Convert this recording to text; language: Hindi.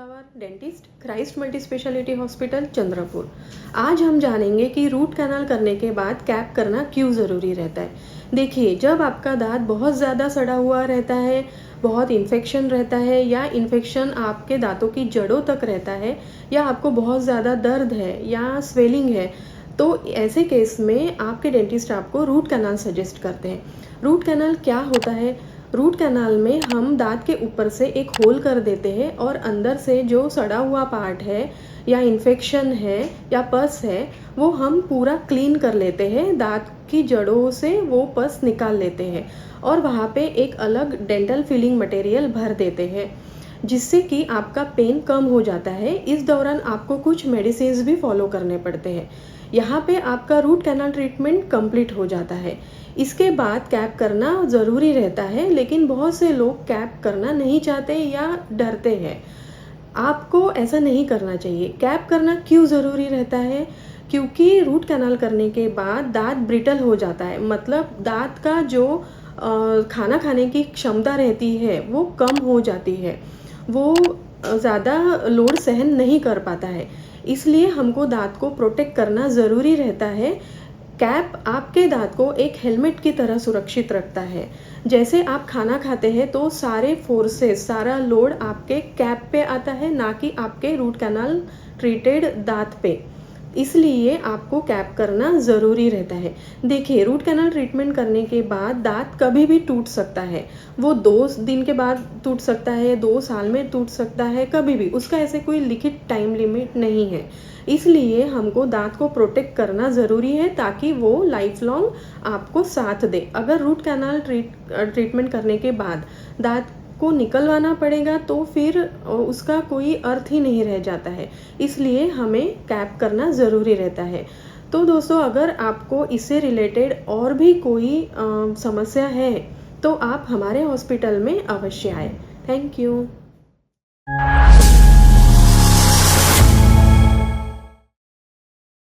Flower dentist Christ multi speciality hospital Chandrapur. आज हम जानेंगे कि रूट कैनाल करने के बाद कैप करना क्यों ज़रूरी रहता है। देखिए, जब आपका दांत बहुत ज़्यादा सड़ा हुआ रहता है, बहुत इन्फेक्शन रहता है या इन्फेक्शन आपके दांतों की जड़ों तक रहता है या आपको बहुत ज़्यादा दर्द है या स्वेलिंग है, तो ऐसे केस में आपके डेंटिस्ट आपको रूट कैनाल सजेस्ट करते हैं। रूट कैनाल क्या होता है? रूट कैनाल में हम दांत के ऊपर से एक होल कर देते हैं और अंदर से जो सड़ा हुआ पार्ट है या इन्फेक्शन है या पस है, वो हम पूरा क्लीन कर लेते हैं। दांत की जड़ों से वो पस निकाल लेते हैं और वहाँ पे एक अलग डेंटल फिलिंग मटेरियल भर देते हैं, जिससे कि आपका पेन कम हो जाता है। इस दौरान आपको कुछ मेडिसिन्स भी फॉलो करने पड़ते हैं। यहाँ पे आपका रूट कैनाल ट्रीटमेंट कंप्लीट हो जाता है। इसके बाद कैप करना ज़रूरी रहता है, लेकिन बहुत से लोग कैप करना नहीं चाहते या डरते हैं। आपको ऐसा नहीं करना चाहिए। कैप करना क्यों ज़रूरी रहता है? क्योंकि रूट कैनाल करने के बाद दांत ब्रिटल हो जाता है, मतलब दांत का जो खाना खाने की क्षमता रहती है वो कम हो जाती है। वो ज़्यादा लोड सहन नहीं कर पाता है। इसलिए हमको दांत को प्रोटेक्ट करना ज़रूरी रहता है। कैप आपके दांत को एक हेलमेट की तरह सुरक्षित रखता है। जैसे आप खाना खाते हैं तो सारे फोर्सेस, सारा लोड आपके कैप पे आता है, ना कि आपके रूट कैनाल ट्रीटेड दांत पे। इसलिए आपको कैप करना ज़रूरी रहता है। देखिए, रूट कैनाल ट्रीटमेंट करने के बाद दांत कभी भी टूट सकता है। वो 2 दिन के बाद टूट सकता है, 2 साल में टूट सकता है, कभी भी। उसका ऐसे कोई लिखित टाइम लिमिट नहीं है। इसलिए हमको दांत को प्रोटेक्ट करना ज़रूरी है, ताकि वो लाइफ लॉन्ग आपको साथ दे। अगर रूट कैनाल ट्रीटमेंट करने के बाद दांत को निकलवाना पड़ेगा तो फिर उसका कोई अर्थ ही नहीं रह जाता है। इसलिए हमें कैप करना ज़रूरी रहता है। तो दोस्तों, अगर आपको इससे रिलेटेड और भी कोई समस्या है तो आप हमारे हॉस्पिटल में अवश्य आएँ। Thank you.